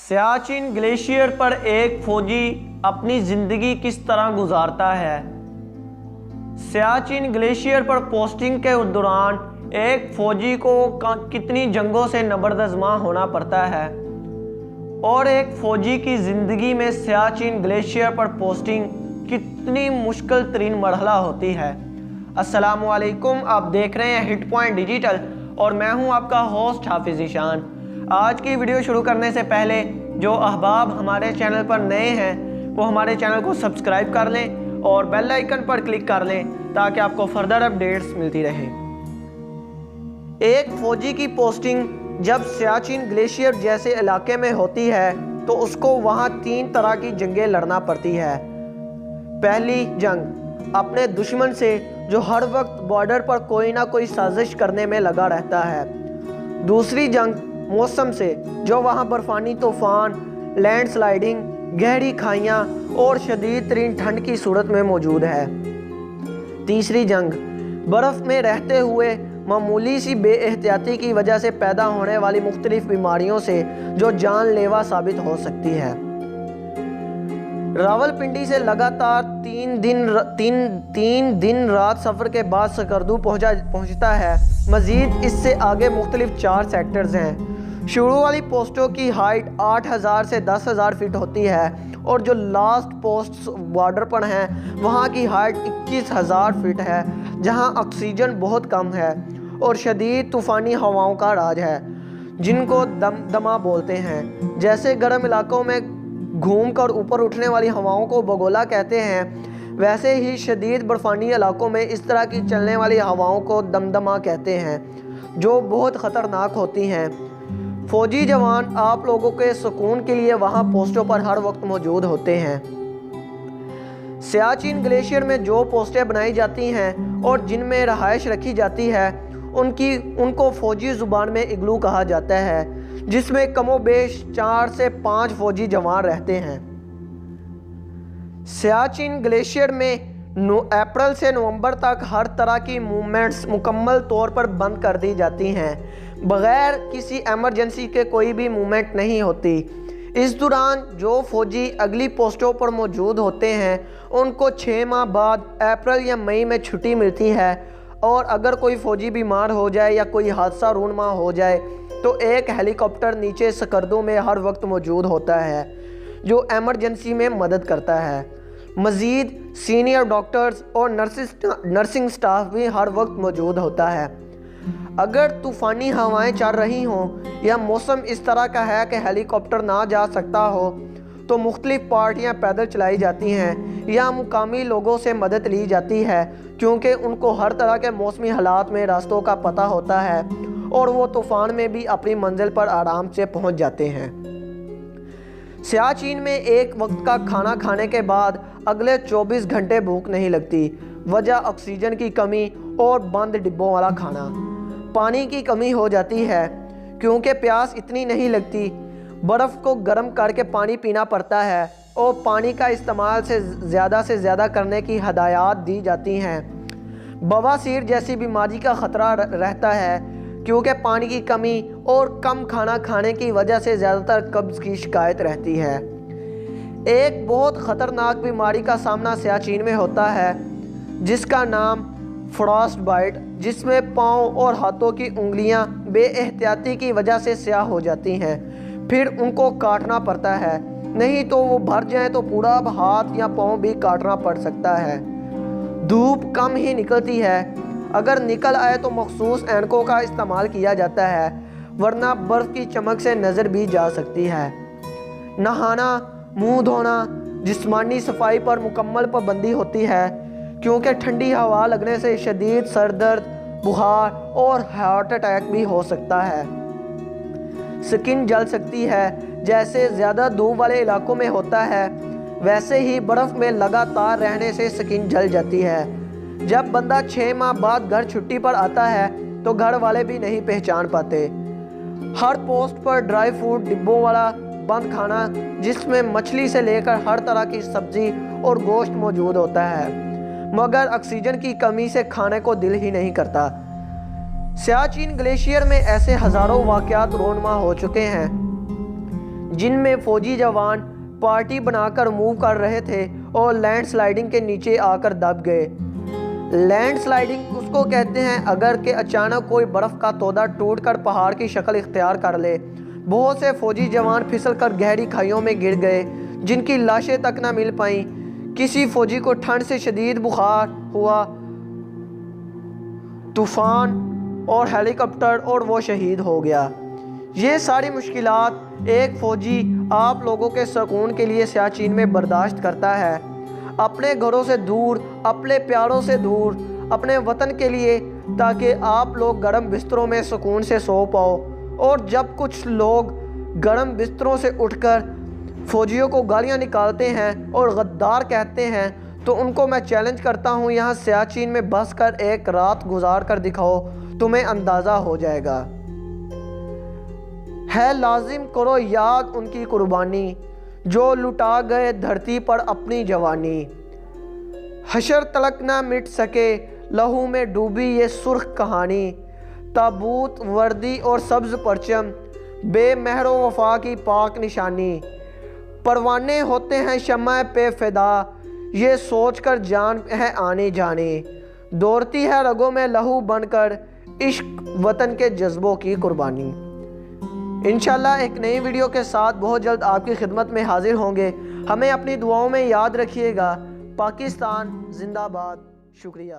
Siachen glacier पर एक फौजी अपनी ज़िंदगी किस तरह गुजारता है। सियाचिन ग्लेशियर पर पोस्टिंग के दौरान एक फौजी को कितनी जंगों से नबरदज़मा होना पड़ता है और एक फ़ौजी की ज़िंदगी में सियाचिन ग्लेशियर पर पोस्टिंग कितनी मुश्किल तरीन मरहला होती है। अस्सलामुअलैकुम, आप देख रहे हैं हिट पॉइंट डिजिटल और मैं हूं आपका होस्ट हाफिज़ ईशान। आज की वीडियो शुरू करने से पहले जो अहबाब हमारे चैनल पर नए हैं वो हमारे चैनल को सब्सक्राइब कर लें और बेल आइकन पर क्लिक कर लें ताकि आपको फर्दर अपडेट्स मिलती रहे। एक फ़ौजी की पोस्टिंग जब सियाचिन ग्लेशियर जैसे इलाके में होती है तो उसको वहाँ 3 तरह की जंगें लड़ना पड़ती है। पहली जंग अपने दुश्मन से जो हर वक्त बॉर्डर पर कोई ना कोई साजिश करने में लगा रहता है। दूसरी जंग मौसम से जो वहाँ बर्फानी तूफ़ान, लैंडस्लाइडिंग, गहरी खाइयाँ और शदीद तरीन ठंड की सूरत में मौजूद है। तीसरी जंग बर्फ़ में रहते हुए मामूली सी बेएहतियाती की वजह से पैदा होने वाली मुख्तलिफ बीमारियों से जो जानलेवा साबित हो सकती है। रावलपिंडी से लगातार 3 दिन रात सफ़र के बाद सकर्दू पहुंचता है। मज़ीद इससे आगे मुख्तलिफ 4 सेक्टर्स हैं। शुरू वाली पोस्टों की हाइट 8,000 से 10,000 फीट होती है और जो लास्ट पोस्ट बॉर्डर पर हैं वहाँ की हाइट 21,000 फीट है, जहाँ ऑक्सीजन बहुत कम है और शदीद तूफ़ानी हवाओं का राज है जिनको दमा बोलते हैं। जैसे गर्म इलाकों में घूमकर ऊपर उठने वाली हवाओं को बगोला कहते हैं, वैसे ही शदीद बर्फानी इलाकों में इस तरह की चलने वाली हवाओं को दमदमा कहते हैं जो बहुत ख़तरनाक होती हैं। फ़ौजी जवान आप लोगों के सुकून के लिए वहाँ पोस्टों पर हर वक्त मौजूद होते हैं। सियाचिन ग्लेशियर में जो पोस्टें बनाई जाती हैं और जिनमें रहाइश रखी जाती है उनको फ़ौजी ज़ुबान में इग्लू कहा जाता है, जिसमें कमोबेश 4 से 5 फ़ौजी जवान रहते हैं। सियाचिन ग्लेशियर में अप्रैल से नवंबर तक हर तरह की मूवमेंट्स मुकम्मल तौर पर बंद कर दी जाती हैं। बग़ैर किसी एमरजेंसी के कोई भी मूवमेंट नहीं होती। इस दौरान जो फ़ौजी अगली पोस्टों पर मौजूद होते हैं उनको 6 माह बाद अप्रैल या मई में छुट्टी मिलती है और अगर कोई फ़ौजी बीमार हो जाए या कोई हादसा रूनमा हो जाए तो एक हेलीकॉप्टर नीचे सकर्दू में हर वक्त मौजूद होता है जो एमरजेंसी में मदद करता है। मज़ीद सीनियर डॉक्टर्स और नर्सिंग स्टाफ भी हर वक्त मौजूद होता है। अगर तूफ़ानी हवाएं चल रही हों या मौसम इस तरह का है कि हेलीकॉप्टर ना जा सकता हो तो मुख्तलिफ पार्टियां पैदल चलाई जाती हैं या मुकामी लोगों से मदद ली जाती है, क्योंकि उनको हर तरह के मौसमी हालात में रास्तों का पता होता है और वो तूफ़ान में भी अपनी मंजिल पर आराम से पहुंच जाते हैं। सियाचिन में एक वक्त का खाना खाने के बाद अगले 24 घंटे भूख नहीं लगती। वजह ऑक्सीजन की कमी और बंद डिब्बों वाला खाना। पानी की कमी हो जाती है क्योंकि प्यास इतनी नहीं लगती। बर्फ़ को गर्म करके पानी पीना पड़ता है और पानी का इस्तेमाल से ज़्यादा करने की हदायत दी जाती हैं। बवासीर जैसी बीमारी का ख़तरा रहता है क्योंकि पानी की कमी और कम खाना खाने की वजह से ज़्यादातर कब्ज़ की शिकायत रहती है। एक बहुत ख़तरनाक बीमारी का सामना सियाचिन में होता है जिसका नाम फ्रॉस्ट बाइट, जिसमें पाँव और हाथों की उंगलियां बेएहतियाती की वजह से स्याह हो जाती हैं, फिर उनको काटना पड़ता है, नहीं तो वो भर जाए तो पूरा हाथ या पाँव भी काटना पड़ सकता है। धूप कम ही निकलती है, अगर निकल आए तो मखसूस ऐनकों का इस्तेमाल किया जाता है, वरना बर्फ़ की चमक से नज़र भी जा सकती है। नहाना, मुंह धोना, जिस्मानी सफाई पर मुकम्मल पाबंदी होती है क्योंकि ठंडी हवा लगने से शदीद सर दर्द, बुखार और हार्ट अटैक भी हो सकता है। स्किन जल सकती है, जैसे ज़्यादा धूप वाले इलाकों में होता है वैसे ही बर्फ़ में लगातार रहने से स्किन जल जाती है। जब बंदा 6 माह बाद घर छुट्टी पर आता है तो घर वाले भी नहीं पहचान पाते। हर पोस्ट पर ड्राई फ्रूट डिब्बों वाला बंद खाना जिसमें मछली से लेकर हर तरह की सब्ज़ी और गोश्त मौजूद होता है, मगर ऑक्सीजन की कमी से खाने को दिल ही नहीं करता। सियाचिन ग्लेशियर में ऐसे हज़ारों वाक़यात रोनमा हो चुके हैं جن میں فوجی جوان پارٹی بنا کر موو کر رہے تھے اور لینڈ سلائیڈنگ کے نیچے آ کر دب گئے۔ لینڈ سلائیڈنگ اس کو کہتے ہیں اگر کہ اچانک کوئی برف کا تودہ ٹوٹ کر پہاڑ کی شکل اختیار کر لے۔ بہت سے فوجی جوان پھسل کر گہری کھائیوں میں گر گئے جن کی لاشیں تک نہ مل پائیں۔ کسی فوجی کو ٹھنڈ سے شدید بخار ہوا، طوفان اور ہیلی کاپٹر، اور وہ شہید ہو گیا۔ یہ ساری مشکلات ایک فوجی آپ لوگوں کے سکون کے لیے سیاچین میں برداشت کرتا ہے، اپنے گھروں سے دور، اپنے پیاروں سے دور، اپنے وطن کے لیے، تاکہ آپ لوگ گرم بستروں میں سکون سے سو پاؤ۔ اور جب کچھ لوگ گرم بستروں سے اٹھ کر فوجیوں کو گالیاں نکالتے ہیں اور غدار کہتے ہیں تو ان کو میں چیلنج کرتا ہوں، یہاں سیاچین میں بس کر ایک رات گزار کر دکھاؤ، تمہیں اندازہ ہو جائے گا۔ ہے لازم کرو یاد ان کی قربانی، جو لٹا گئے دھرتی پر اپنی جوانی۔ حشر تلک نہ مٹ سکے لہو میں ڈوبی یہ سرخ کہانی، تابوت وردی اور سبز پرچم بے مہر و وفا کی پاک نشانی۔ پروانے ہوتے ہیں شمع پہ فدا، یہ سوچ کر جان ہے آنے جانے، دوڑتی ہے رگوں میں لہو بن کر عشق وطن کے جذبوں کی قربانی۔ انشاءاللہ ایک نئی ویڈیو کے ساتھ بہت جلد آپ کی خدمت میں حاضر ہوں گے۔ ہمیں اپنی دعاؤں میں یاد رکھیے گا۔ پاکستان زندہ باد۔ شکریہ۔